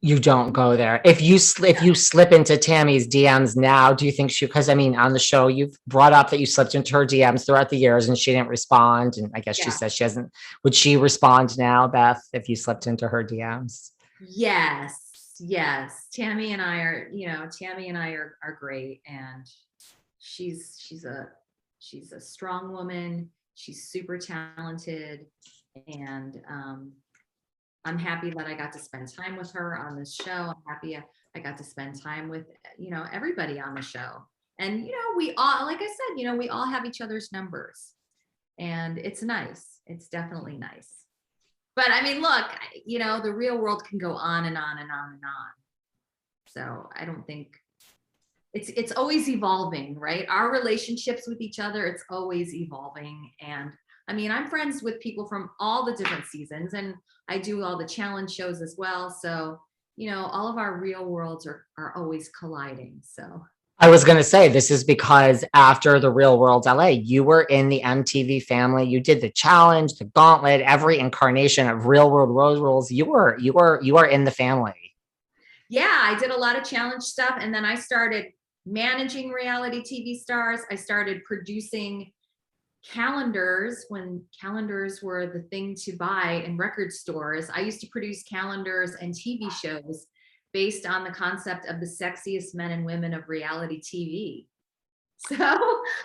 You don't go there. If you slip into Tammy's DMs now, do you think she? Because I mean, on the show, you've brought up that you slipped into her DMs throughout the years, and she didn't respond. And I guess she Yeah. says she hasn't. Would she respond now, Beth, if you slipped into her DMs? Yes, yes. Tammy and I are great, and she's a strong woman. She's super talented, and I'm happy that I got to spend time with her on this show. I'm happy I got to spend time with, everybody on the show. And, we all, like I said, we all have each other's numbers, and it's nice. It's definitely nice. But I mean, look, the real world can go on and on and on and on. So I don't think it's always evolving, right? Our relationships with each other, it's always evolving. And I mean, I'm friends with people from all the different seasons, and I do all the challenge shows as well. So, all of our real worlds are always colliding. So I was going to say, this is because after the Real World LA, you were in the MTV family. You did the challenge, the gauntlet, every incarnation of Real World Road Rules. You are in the family. yeah, I did a lot of challenge stuff, and then I started managing reality TV stars. I started producing calendars when calendars were the thing to buy in record stores. I used to produce calendars and TV shows based on the concept of the sexiest men and women of reality TV. So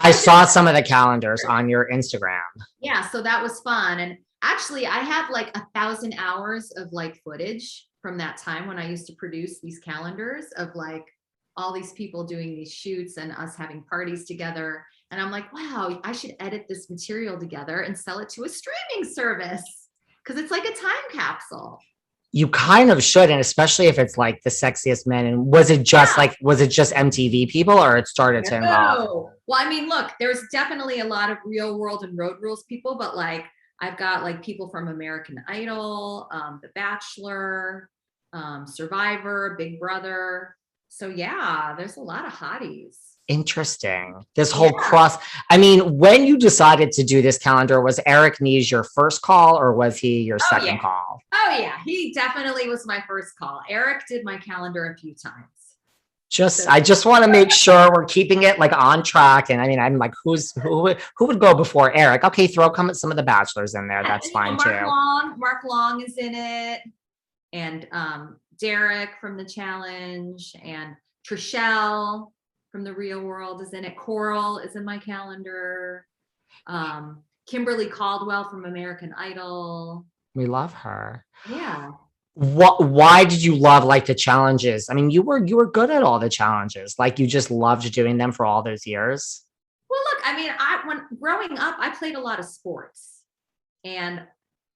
I saw some of the calendars on your Instagram. yeah, so that was fun. And actually I have like 1,000 hours of like footage from that time when I used to produce these calendars of like all these people doing these shoots and us having parties together. And I'm like, wow, I should edit this material together and sell it to a streaming service, because it's like a time capsule. You kind of should, and especially if it's like the sexiest men. And was it just MTV people, or it started to involve? Well, I mean, look, there's definitely a lot of Real World and Road Rules people, but like I've got like people from American Idol, The Bachelor, Survivor, Big Brother. So yeah, there's a lot of hotties. Interesting. This whole cross. I mean, when you decided to do this calendar, was Eric Nies your first call, or was he your second call? Oh yeah, he definitely was my first call. Eric did my calendar a few times. I just want to make sure we're keeping it like on track. And I mean, I'm like, who would go before Eric? Okay, throw some of the bachelors in there. That's fine too. Mark Long is in it, and Derek from the challenge, and Trishelle from the Real World is in it. Coral is in my calendar. Kimberly Caldwell from American Idol. We love her. Yeah. Why did you love like the challenges? I mean, you were good at all the challenges. Like you just loved doing them for all those years. Well, look, I mean, when growing up, I played a lot of sports, and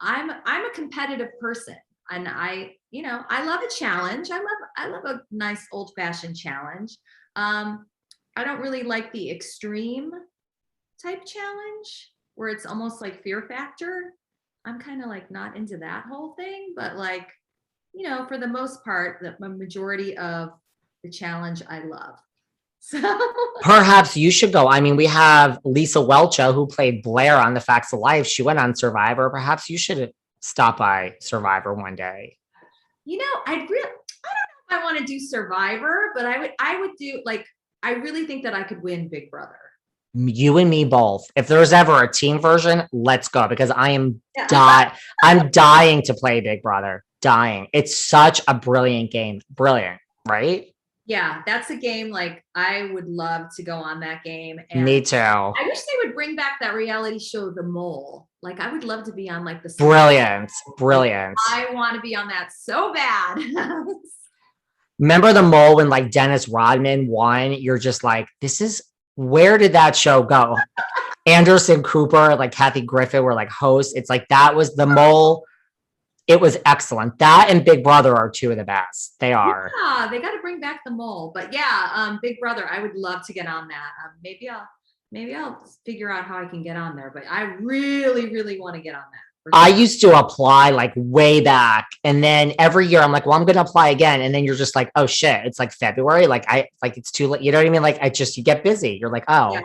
I'm a competitive person, and I love a challenge. I love a nice old fashioned challenge. I don't really like the extreme type challenge where it's almost like Fear Factor. I'm kind of like not into that whole thing, but like, for the most part, the majority of the challenge I love. So perhaps you should go. I mean, we have Lisa Welcha, who played Blair on The Facts of Life. She went on Survivor. Perhaps you should stop by Survivor one day. I don't know if I want to do Survivor, but I would do like, I really think that I could win Big Brother. You and me both. If there's ever a team version, let's go, because I'm dying to play Big Brother. Dying. It's such a brilliant game. Brilliant, right? Yeah, that's a game like I would love to go on that game. And me too. I wish they would bring back that reality show, The Mole. Like I would love to be on like the brilliant. I want to be on that so bad. Remember The Mole when like Dennis Rodman won? You're just like, where did that show go? Anderson Cooper, like Kathy Griffin were like hosts. It's like, that was The Mole. It was excellent. That and Big Brother are two of the best. They are. Yeah, they got to bring back The Mole. But yeah, Big Brother, I would love to get on that. Maybe I'll figure out how I can get on there. But I really, really want to get on that. I used to apply like way back, and then every year I'm like, well, I'm going to apply again. And then you're just like, oh shit, it's like February. It's too late. You know what I mean? Like you get busy. You're like, oh, yeah.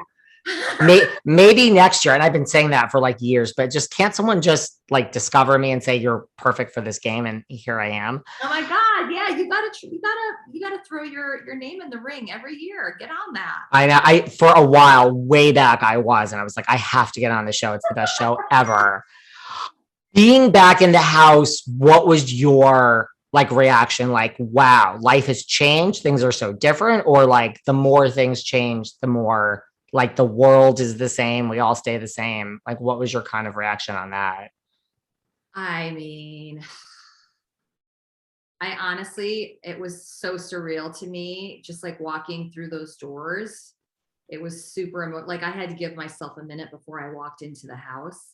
maybe next year. And I've been saying that for like years, but can't someone just like discover me and say you're perfect for this game? And here I am. Oh my God. God, yeah, you gotta throw your name in the ring every year. Get on that. I know. For a while, way back, I was like, I have to get on the show. It's the best show ever. Being back in the house, what was your like reaction? Like, wow, life has changed. Things are so different, or like the more things change, the more like the world is the same. We all stay the same. Like, what was your kind of reaction on that? I mean, I honestly, it was so surreal to me, just like walking through those doors. It was super like I had to give myself a minute before I walked into the house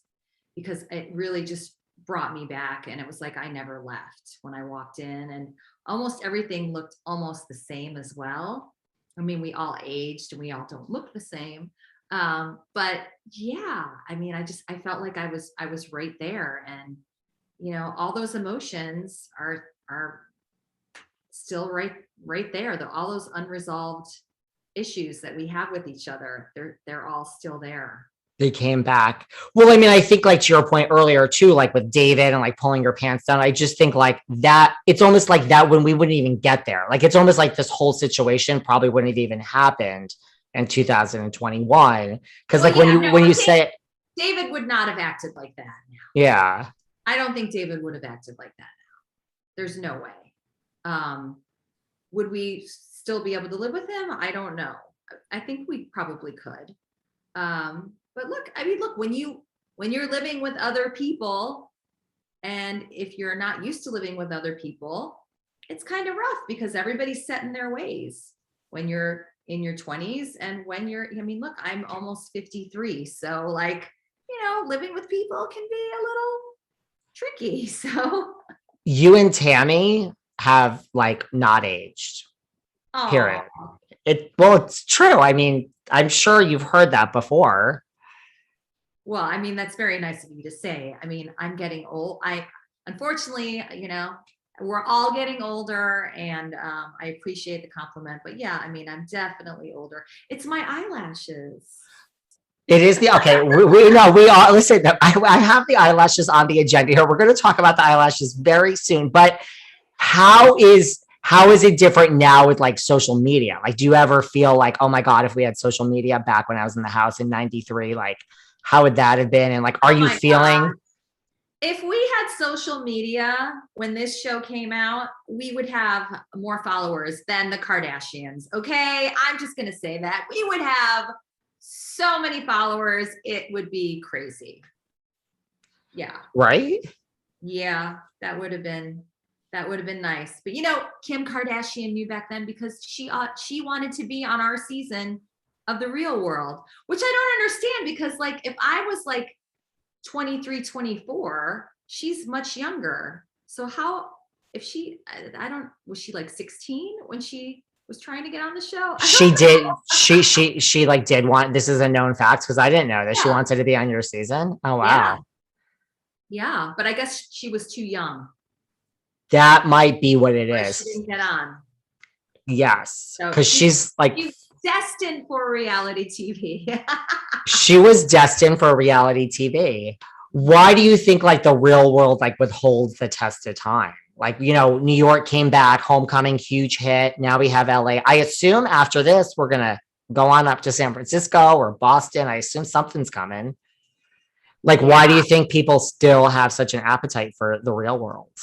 because it really just brought me back. And it was like I never left when I walked in, and almost everything looked almost the same as well. I mean, we all aged and we all don't look the same. But yeah, I mean, I felt like I was right there. And all those emotions are still right there. All those unresolved issues that we have with each other, they're all still there. They came back. Well, I mean, I think like to your point earlier too, like with David and like pulling your pants down, I just think like that, it's almost like that when we wouldn't even get there. Like it's almost like this whole situation probably wouldn't have even happened in 2021. Cause like when you say David would not have acted like that now. Yeah. I don't think David would have acted like that now. There's no way. Would we still be able to live with him? I don't know. I think we probably could. But look, I mean, look, when you're living with other people, and if you're not used to living with other people, it's kind of rough because everybody's set in their ways when you're in your 20s and I mean, look, I'm almost 53. So like, living with people can be a little tricky. So you and Tami have like not aged. Period. It's true. I mean, I'm sure you've heard that before. Well, I mean, that's very nice of you to say. I mean, I'm getting old. Unfortunately, we're all getting older, and I appreciate the compliment. But yeah, I mean, I'm definitely older. It's my eyelashes. It is okay. We know we all listen. I have the eyelashes on the agenda here. We're going to talk about the eyelashes very soon. But how is it different now with like social media? Like, do you ever feel like, oh my God, if we had social media back when I was in the house in '93, like how would that have been? And like, are you feeling? God. If we had social media when this show came out, we would have more followers than the Kardashians. Okay. I'm just going to say that we would have so many followers. It would be crazy. Yeah. Right. Yeah. That would have been nice. But Kim Kardashian knew back then because she wanted to be on our season of The Real World, which I don't understand because like if I was like 23, 24, she's much younger. So how if she was she like 16 when she was trying to get on the show? She did. She like did want, this is a known fact because I didn't know that she wanted to be on your season. Oh wow. Yeah, but I guess she was too young. That might be what it is. She didn't get on. Yes, because she's destined for reality TV. She was destined for reality TV. Why do you think like The Real World like withholds the test of time? Like, New York came back, Homecoming, huge hit. Now we have LA. I assume after this, we're going to go on up to San Francisco or Boston. I assume something's coming. Like, why do you think people still have such an appetite for The Real World?